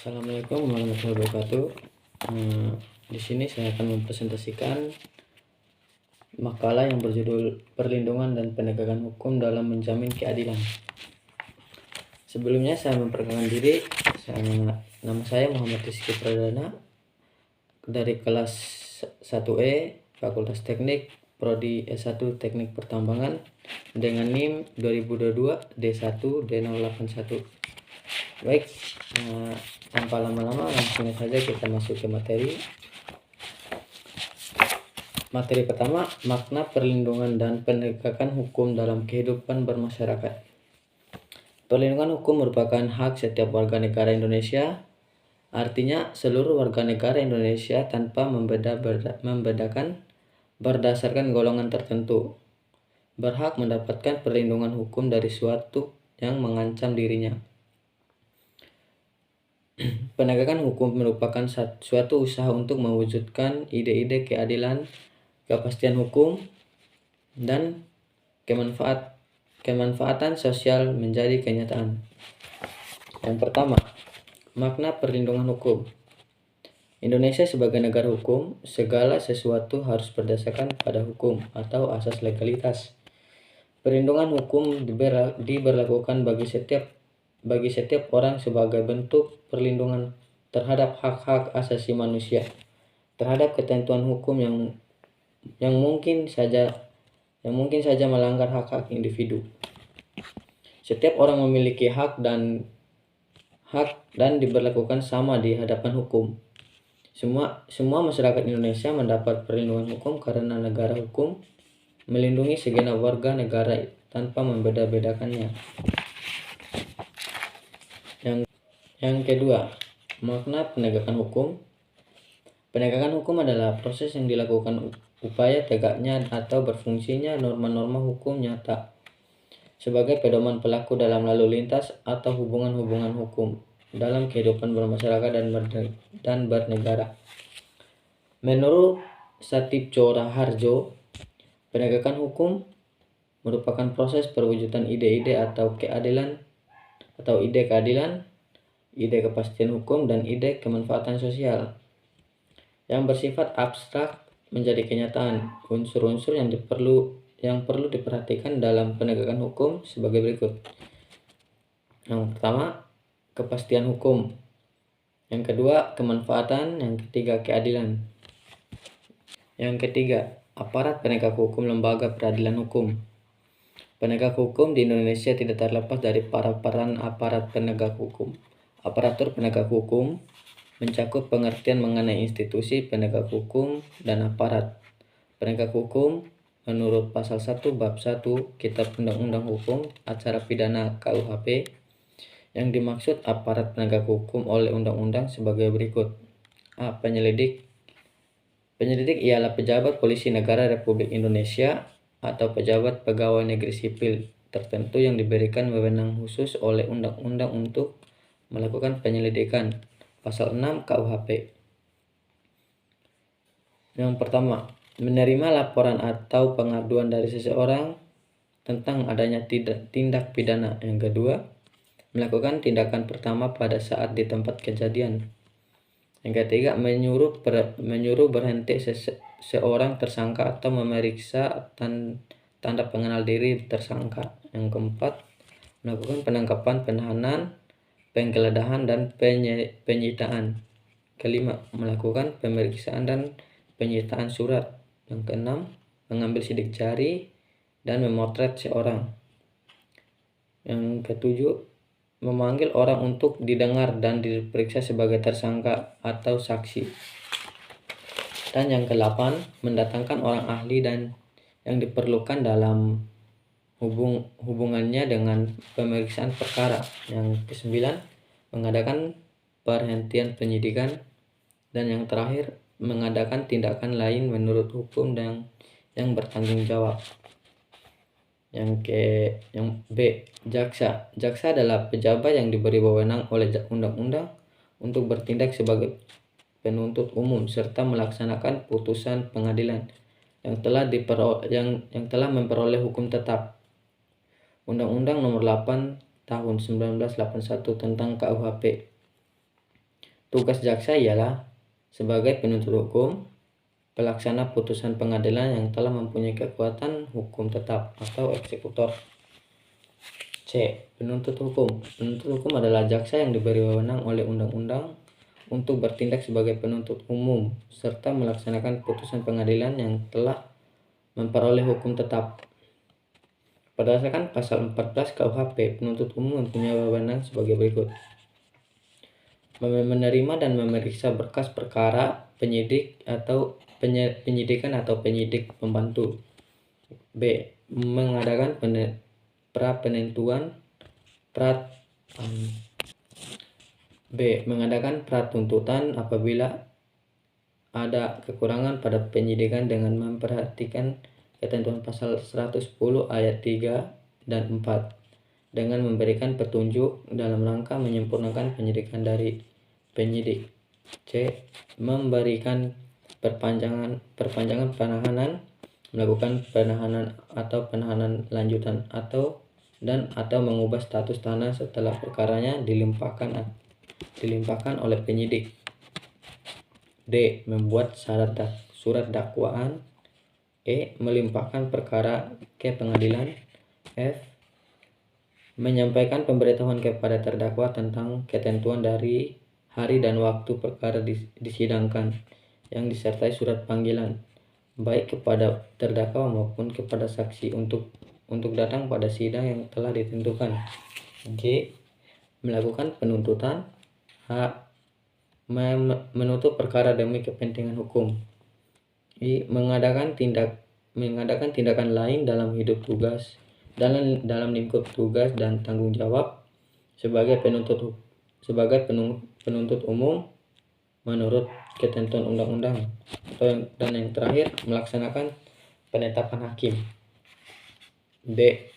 Assalamualaikum warahmatullahi wabarakatuh. Di sini saya akan mempresentasikan makalah yang berjudul Perlindungan dan Penegakan Hukum dalam Menjamin Keadilan. Sebelumnya saya memperkenalkan diri. Nama saya Muhammad Rizky Pradana dari kelas 1E Fakultas Teknik Prodi S1 Teknik Pertambangan dengan NIM 2022 D1 D081. Baik, tanpa lama-lama langsung saja kita masuk ke materi. Materi pertama, makna perlindungan dan penegakan hukum dalam kehidupan bermasyarakat. Perlindungan hukum merupakan hak setiap warga negara Indonesia. Artinya seluruh warga negara Indonesia tanpa membedakan berdasarkan golongan tertentu berhak mendapatkan perlindungan hukum dari suatu yang mengancam dirinya. Penegakan hukum merupakan suatu usaha untuk mewujudkan ide-ide keadilan, kepastian hukum, dan kemanfaatan sosial menjadi kenyataan. Yang pertama, makna perlindungan hukum. Indonesia sebagai negara hukum, segala sesuatu harus berdasarkan pada hukum atau asas legalitas. Perlindungan hukum diberlakukan bagi setiap orang sebagai bentuk perlindungan terhadap hak-hak asasi manusia, terhadap ketentuan hukum yang mungkin saja melanggar hak-hak individu. Setiap orang memiliki hak dan diberlakukan sama di hadapan hukum. Semua masyarakat Indonesia mendapat perlindungan hukum karena negara hukum melindungi segenap warga negara tanpa membeda-bedakannya. Yang kedua, makna penegakan hukum. Penegakan hukum adalah proses yang dilakukan upaya tegaknya atau berfungsinya norma-norma hukum nyata sebagai pedoman pelaku dalam lalu lintas atau hubungan-hubungan hukum dalam kehidupan bermasyarakat dan bernegara. Menurut Satipco Raharjo, penegakan hukum merupakan proses perwujudan ide-ide atau keadilan, ide kepastian hukum, dan ide kemanfaatan sosial yang bersifat abstrak menjadi kenyataan. Unsur-unsur yang perlu diperhatikan dalam penegakan hukum sebagai berikut. Yang pertama, kepastian hukum. Yang kedua, kemanfaatan. Yang ketiga, keadilan. Yang ketiga, aparat penegak hukum lembaga peradilan hukum. Penegak hukum di Indonesia tidak terlepas dari peran aparat penegak hukum. Aparatur penegak hukum mencakup pengertian mengenai institusi penegak hukum dan aparat penegak hukum menurut pasal 1 bab 1 Kitab Undang-Undang Hukum Acara Pidana KUHP. Yang dimaksud aparat penegak hukum oleh undang-undang sebagai berikut. A. Penyelidik. Penyelidik ialah pejabat polisi negara Republik Indonesia atau pejabat pegawai negeri sipil tertentu yang diberikan wewenang khusus oleh undang-undang untuk melakukan penyelidikan. Pasal 6 KUHP. Yang pertama, menerima laporan atau pengaduan dari seseorang tentang adanya tindak pidana. Yang kedua, melakukan tindakan pertama pada saat di tempat kejadian. Yang ketiga, menyuruh berhenti seorang tersangka atau memeriksa tanda pengenal diri tersangka. Yang keempat, melakukan penangkapan, penahanan, penggeledahan, dan penyitaan. Kelima, melakukan pemeriksaan dan penyitaan surat. Yang keenam, mengambil sidik jari dan memotret seorang. Yang ketujuh, memanggil orang untuk didengar dan diperiksa sebagai tersangka atau saksi. Dan yang ke-8, mendatangkan orang ahli dan yang diperlukan dalam hubungannya dengan pemeriksaan perkara. Yang ke-9, mengadakan perhentian penyidikan. Dan yang terakhir, mengadakan tindakan lain menurut hukum dan yang bertanggung jawab. Yang B, jaksa. Jaksa adalah pejabat yang diberi wewenang oleh undang-undang untuk bertindak sebagai penuntut umum serta melaksanakan putusan pengadilan yang telah memperoleh hukum tetap. Undang-Undang Nomor 8 Tahun 1981 tentang KUHP. Tugas jaksa ialah sebagai penuntut hukum, pelaksana putusan pengadilan yang telah mempunyai kekuatan hukum tetap atau eksekutor. C. Penuntut hukum. Penuntut hukum adalah jaksa yang diberi wewenang oleh undang-undang untuk bertindak sebagai penuntut umum serta melaksanakan putusan pengadilan yang telah memperoleh hukum tetap. Berdasarkan pasal 14 KUHP, penuntut umum mempunyai wewenang sebagai berikut: menerima dan memeriksa berkas perkara penyidik atau penyidikan atau penyidik pembantu. B. Mengadakan mengadakan pratuntutan apabila ada kekurangan pada penyidikan dengan memperhatikan ketentuan pasal 110 ayat 3 dan 4 dengan memberikan petunjuk dalam rangka menyempurnakan penyidikan dari penyidik. C. Memberikan perpanjangan penahanan, melakukan penahanan atau penahanan lanjutan atau mengubah status tahanan setelah perkaranya dilimpahkan oleh penyidik. D. Membuat surat dakwaan. E. Melimpahkan perkara ke pengadilan. F. Menyampaikan pemberitahuan kepada terdakwa tentang ketentuan dari hari dan waktu perkara disidangkan yang disertai surat panggilan baik kepada terdakwa maupun kepada saksi untuk datang pada sidang yang telah ditentukan. G. Melakukan penuntutan. H. Menutup perkara demi kepentingan hukum. I. Mengadakan tindakan lain dalam lingkup tugas dan tanggung jawab sebagai penuntut umum menurut ketentuan undang-undang. Dan yang terakhir, melaksanakan penetapan hakim. D.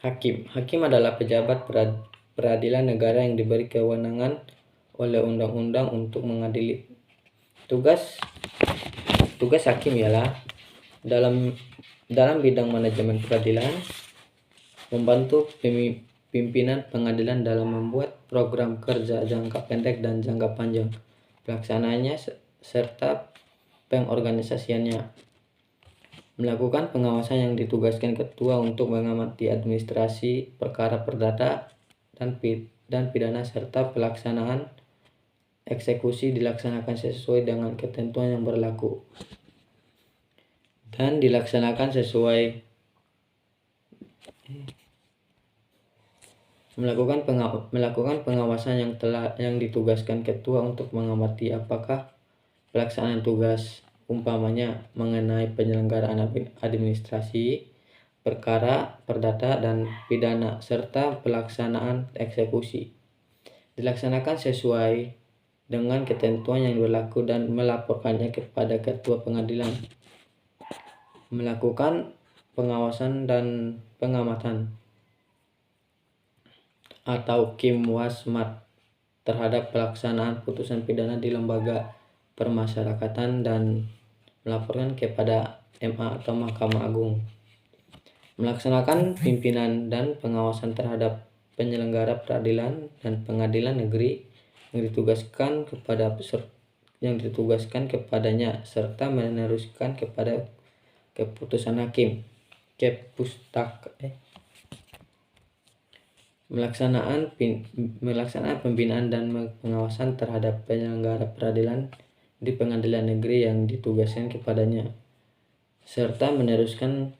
Hakim adalah pejabat peradilan negara yang diberi kewenangan oleh undang-undang untuk mengadili. Tugas hakim ialah dalam bidang manajemen peradilan, membantu pimpinan pengadilan dalam membuat program kerja jangka pendek dan jangka panjang, pelaksanaannya serta pengorganisasiannya, melakukan pengawasan yang ditugaskan ketua untuk mengamati administrasi perkara perdata dan pidana serta pelaksanaan eksekusi dilaksanakan sesuai dengan ketentuan yang berlaku dan dilaksanakan sesuai melakukan pengawasan yang ditugaskan ketua untuk mengamati apakah pelaksanaan tugas umpamanya mengenai penyelenggaraan administrasi perkara perdata dan pidana serta pelaksanaan eksekusi dilaksanakan sesuai dengan ketentuan yang berlaku dan melaporkannya kepada ketua pengadilan. Melakukan pengawasan dan pengamatan atau kimwasmat terhadap pelaksanaan putusan pidana di lembaga permasyarakatan dan melaporkan kepada MA atau Mahkamah Agung. Melaksanakan pimpinan dan pengawasan terhadap penyelenggara peradilan dan pengadilan negeri yang ditugaskan kepadanya serta meneruskan kepada keputusan hakim. Melaksanaan pembinaan dan pengawasan terhadap penyelenggara peradilan di pengadilan negeri yang ditugaskan kepadanya serta meneruskan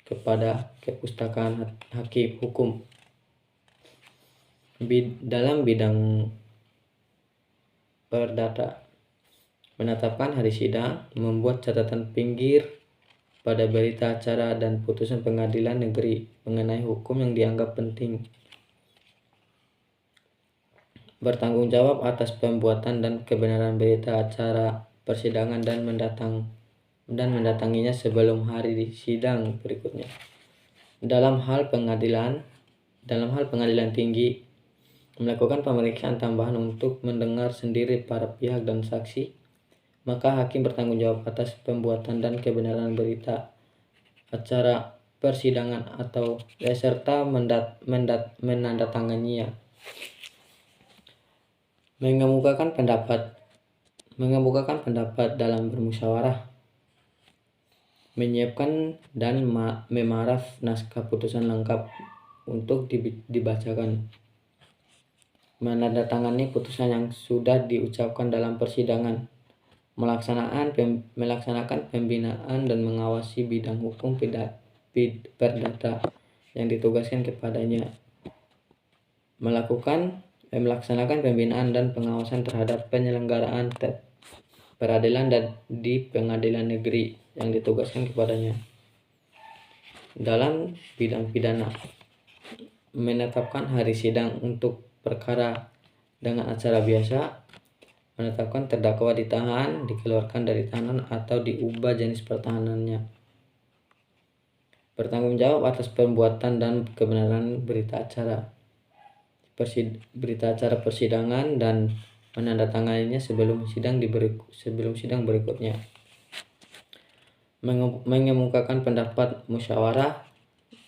kepada kepustakaan hakim hukum. Dalam bidang perdata, menetapkan hari sidang, membuat catatan pinggir pada berita acara dan putusan pengadilan negeri mengenai hukum yang dianggap penting, bertanggung jawab atas pembuatan dan kebenaran berita acara persidangan dan mendatanginya sebelum hari sidang berikutnya. Dalam hal pengadilan tinggi, melakukan pemeriksaan tambahan untuk mendengar sendiri para pihak dan saksi, maka hakim bertanggung jawab atas pembuatan dan kebenaran berita acara persidangan atau serta menandatanganinya. mengemukakan pendapat dalam bermusyawarah, menyiapkan dan memaraf naskah putusan lengkap untuk dibacakan, menandatangani putusan yang sudah diucapkan dalam persidangan, melaksanakan pembinaan dan mengawasi bidang hukum perdata yang ditugaskan kepadanya, melaksanakan pembinaan dan pengawasan terhadap penyelenggaraan peradilan dan di pengadilan negeri yang ditugaskan kepadanya. Dalam bidang pidana, menetapkan hari sidang untuk perkara dengan acara biasa, menetapkan terdakwa ditahan, dikeluarkan dari tahanan atau diubah jenis pertahanannya, bertanggung jawab atas perbuatan dan kebenaran berita acara persidangan dan menandatanganinya sebelum sidang berikutnya, mengemukakan pendapat musyawarah,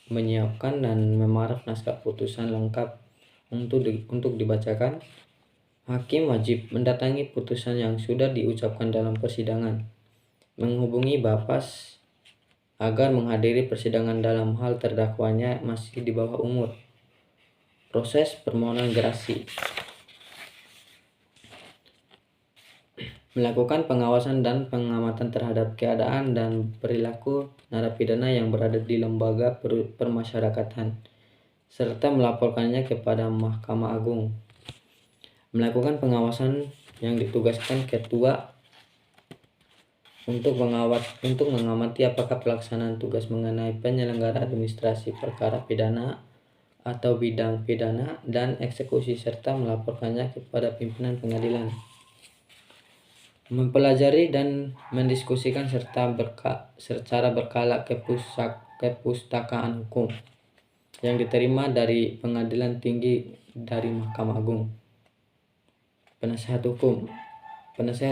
menyiapkan dan memaraf naskah putusan lengkap untuk dibacakan. Hakim wajib mendatangi putusan yang sudah diucapkan dalam persidangan, menghubungi Bapas agar menghadiri persidangan dalam hal terdakwanya masih di bawah umur. Proses permohonan gerasi, melakukan pengawasan dan pengamatan terhadap keadaan dan perilaku narapidana yang berada di lembaga permasyarakatan, serta melaporkannya kepada Mahkamah Agung. Melakukan pengawasan yang ditugaskan ketua untuk mengamati apakah pelaksanaan tugas mengenai penyelenggara administrasi perkara pidana atau bidang pidana dan eksekusi, serta melaporkannya kepada pimpinan pengadilan. Mempelajari dan mendiskusikan secara berkala kepustakaan hukum yang diterima dari pengadilan tinggi dari Mahkamah Agung. Penasehat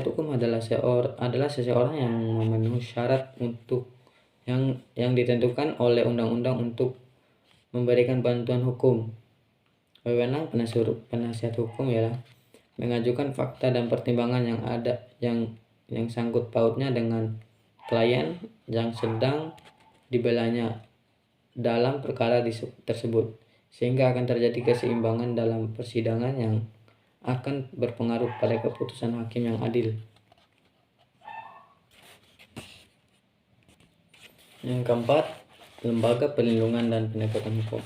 hukum adalah seseorang yang memenuhi syarat untuk yang ditentukan oleh undang-undang untuk memberikan bantuan hukum. Wewenang penasihat hukum ialah mengajukan fakta dan pertimbangan yang sangkut pautnya dengan klien yang sedang dibelanya dalam perkara tersebut, sehingga akan terjadi keseimbangan dalam persidangan yang akan berpengaruh pada keputusan hakim yang adil. Yang keempat, lembaga perlindungan dan penegakan hukum.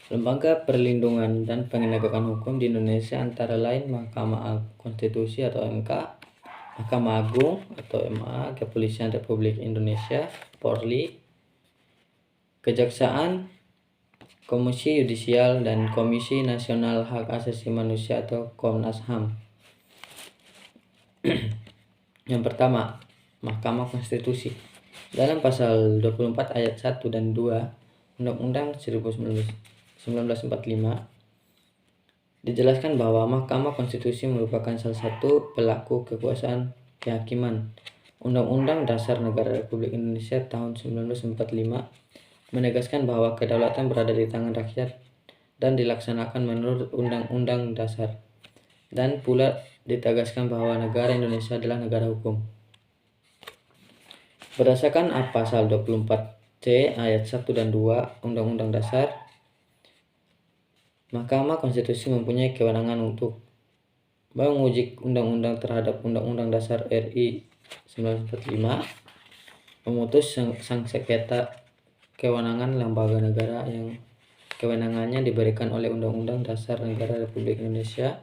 Lembaga perlindungan dan penegakan hukum di Indonesia antara lain Mahkamah Konstitusi atau MK, Mahkamah Agung atau MA, Kepolisian Republik Indonesia, Polri, Kejaksaan, Komisi Yudisial, dan Komisi Nasional Hak Asasi Manusia atau Komnas HAM. Yang pertama, Mahkamah Konstitusi. Dalam pasal 24 ayat 1 dan 2 Undang-Undang 1945 dijelaskan bahwa Mahkamah Konstitusi merupakan salah satu pelaku kekuasaan kehakiman. Undang-Undang Dasar Negara Republik Indonesia tahun 1945 menegaskan bahwa kedaulatan berada di tangan rakyat dan dilaksanakan menurut Undang-Undang Dasar, dan pula ditegaskan bahwa negara Indonesia adalah negara hukum. Berdasarkan pasal 24C ayat 1 dan 2 Undang-Undang Dasar, Mahkamah Konstitusi mempunyai kewenangan untuk menguji undang-undang terhadap Undang-Undang Dasar RI 1945, memutus sang sengketa kewenangan lembaga negara yang kewenangannya diberikan oleh Undang-Undang Dasar Negara Republik Indonesia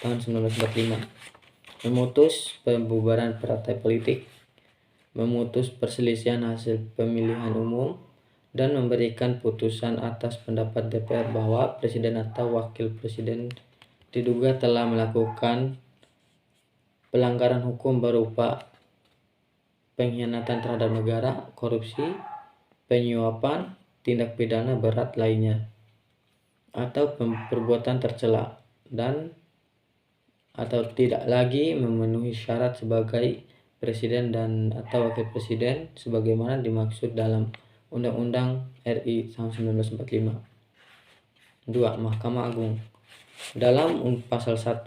tahun 1945, memutus pembubaran partai politik, memutus perselisihan hasil pemilihan umum, dan memberikan putusan atas pendapat DPR bahwa presiden atau wakil presiden diduga telah melakukan pelanggaran hukum berupa pengkhianatan terhadap negara, korupsi, penyuapan, tindak pidana berat lainnya, atau perbuatan tercela, dan atau tidak lagi memenuhi syarat sebagai presiden dan atau wakil presiden sebagaimana dimaksud dalam Undang-Undang RI tahun 1945. 2. Mahkamah Agung. Dalam pasal 1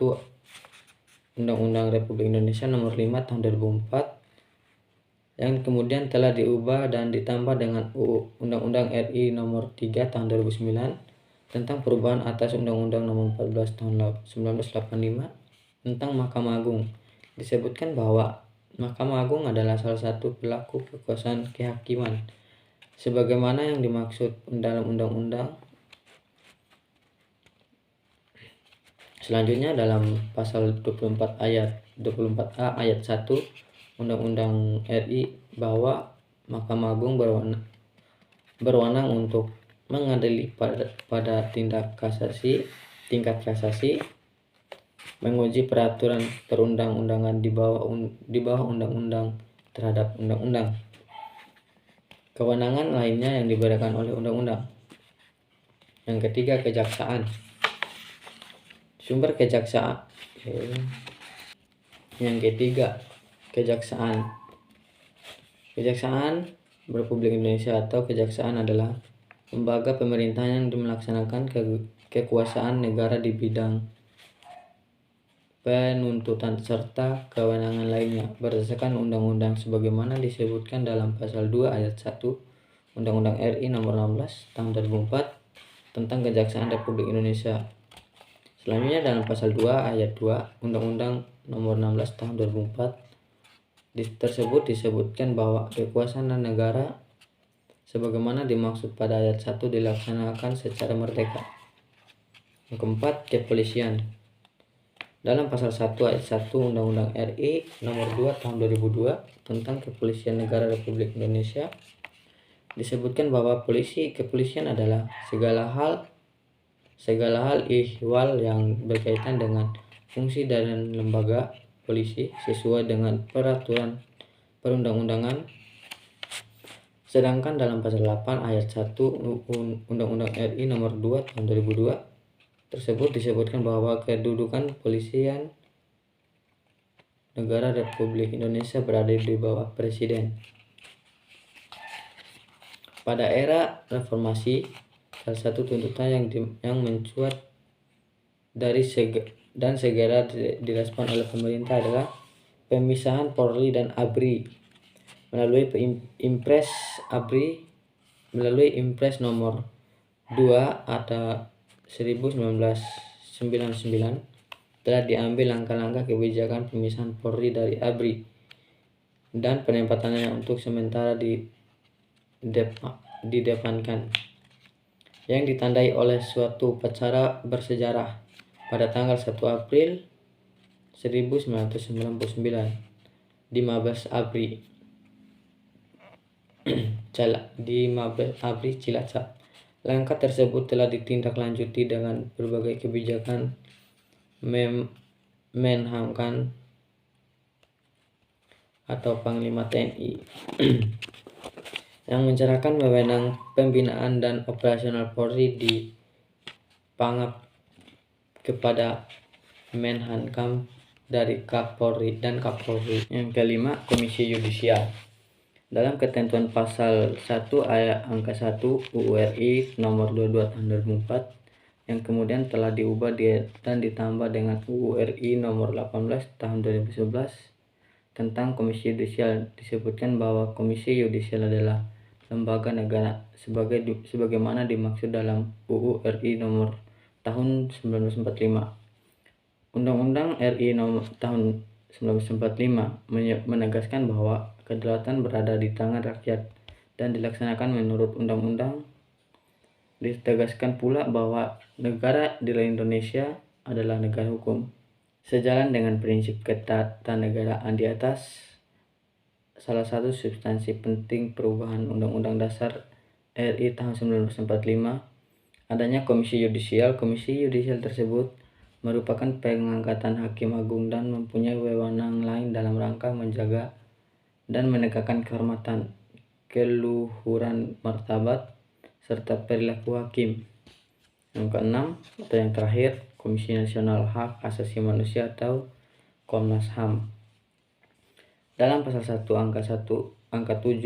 Undang-Undang Republik Indonesia Nomor 5 Tahun 2004 yang kemudian telah diubah dan ditambah dengan Undang-Undang RI Nomor 3 Tahun 2009 tentang perubahan atas Undang-Undang Nomor 14 Tahun 1985 tentang Mahkamah Agung. Disebutkan bahwa Mahkamah Agung adalah salah satu pelaku kekuasaan kehakiman sebagaimana yang dimaksud dalam undang-undang. Selanjutnya dalam pasal 24A ayat 1 Undang-Undang RI bahwa Mahkamah Agung berwenang untuk mengadili pada tingkat kasasi, menguji peraturan perundang-undangan di bawah undang-undang terhadap undang-undang. Kewenangan lainnya yang diberikan oleh undang-undang. Yang ketiga, kejaksaan. Sumber kejaksaan. Yang ketiga, kejaksaan. Kejaksaan Republik Indonesia atau kejaksaan adalah lembaga pemerintahan yang melaksanakan kekuasaan negara di bidang penuntutan serta kewenangan lainnya berdasarkan undang-undang sebagaimana disebutkan dalam pasal 2 ayat 1 Undang-Undang RI Nomor 16 Tahun 2004 tentang Kejaksaan Republik Indonesia. Selanjutnya dalam pasal 2 ayat 2 Undang-Undang Nomor 16 Tahun 2004 tersebut disebutkan bahwa kekuasaan negara sebagaimana dimaksud pada ayat 1 dilaksanakan secara merdeka. Yang keempat, kepolisian. Dalam pasal 1 ayat 1 Undang-Undang RI Nomor 2 Tahun 2002 tentang Kepolisian Negara Republik Indonesia disebutkan bahwa kepolisian adalah segala hal ihwal yang berkaitan dengan fungsi dan lembaga polisi sesuai dengan peraturan perundang-undangan. Sedangkan dalam pasal 8 ayat 1 Undang-Undang RI Nomor 2 Tahun 2002 tersebut disebutkan bahwa kedudukan Kepolisian Negara Republik Indonesia berada di bawah Presiden. Pada era reformasi, salah satu tuntutan yang mencuat dari segera direspon oleh pemerintah adalah pemisahan Polri dan ABRI melalui Impres nomor 2 atau 1999 telah diambil langkah-langkah kebijakan pemisahan Polri dari ABRI dan penempatannya untuk sementara didepankan, yang ditandai oleh suatu upacara bersejarah pada tanggal 1 April 1999 di Mabes ABRI Cilacap. Langkah tersebut telah ditindaklanjuti dengan berbagai kebijakan Menhamkan atau Panglima TNI yang mencerahkan wewenang pembinaan dan operasional Polri di Pangap kepada Menhankam dari Kapolri dan Kapolri. Yang kelima, Komisi Yudisial. Dalam ketentuan pasal 1 ayat angka 1 UU RI Nomor 22 Tahun 2004 yang kemudian telah diubah dan ditambah dengan UU RI Nomor 18 Tahun 2011 tentang Komisi Yudisial, disebutkan bahwa Komisi Yudisial adalah lembaga negara sebagaimana dimaksud dalam UU RI Nomor Tahun 1945. Undang-Undang RI Nomor Tahun 1945 menegaskan bahwa kedaulatan berada di tangan rakyat dan dilaksanakan menurut undang-undang. Ditegaskan pula bahwa negara di Indonesia adalah negara hukum. Sejalan dengan prinsip ketatanegaraan di atas, salah satu substansi penting perubahan Undang-Undang Dasar RI tahun 1945 adanya Komisi Yudisial. Komisi Yudisial tersebut merupakan pengangkatan Hakim Agung dan mempunyai wewenang lain dalam rangka menjaga dan menegakkan kehormatan, keluhuran martabat, serta perilaku hakim. Yang keenam atau yang terakhir, Komisi Nasional Hak Asasi Manusia atau Komnas HAM. Dalam pasal 1 angka 7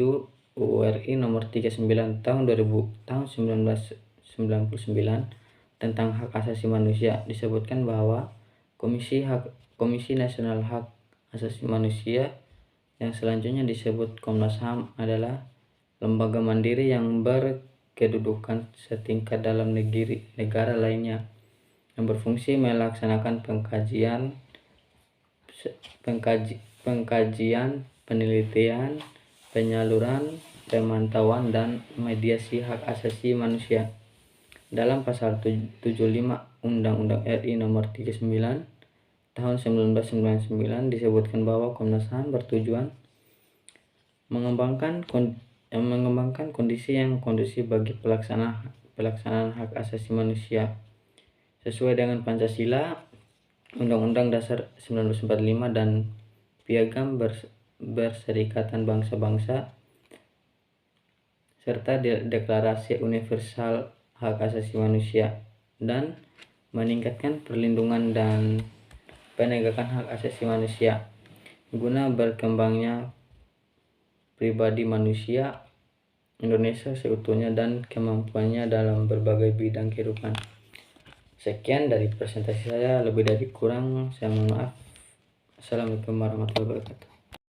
UU RI Nomor 39 tahun 1999 tentang hak asasi manusia disebutkan bahwa Komisi Nasional Hak Asasi Manusia yang selanjutnya disebut Komnas HAM adalah lembaga mandiri yang berkedudukan setingkat dalam negara lainnya, yang berfungsi melaksanakan pengkajian, penelitian, penyaluran, pemantauan, dan mediasi hak asasi manusia. Dalam pasal 75 Undang-Undang RI Nomor 39 tahun 1999 disebutkan bahwa Komnas HAM bertujuan mengembangkan kondisi yang kondusif bagi pelaksanaan hak asasi manusia sesuai dengan Pancasila, Undang-Undang Dasar 1945, dan Piagam Perserikatan Bangsa-Bangsa serta Deklarasi Universal Hak Asasi Manusia, dan meningkatkan perlindungan dan penegakan hak asasi manusia guna berkembangnya pribadi manusia Indonesia seutuhnya dan kemampuannya dalam berbagai bidang kehidupan. Sekian dari presentasi saya, lebih dari kurang saya mohon maaf. Assalamualaikum warahmatullahi wabarakatuh.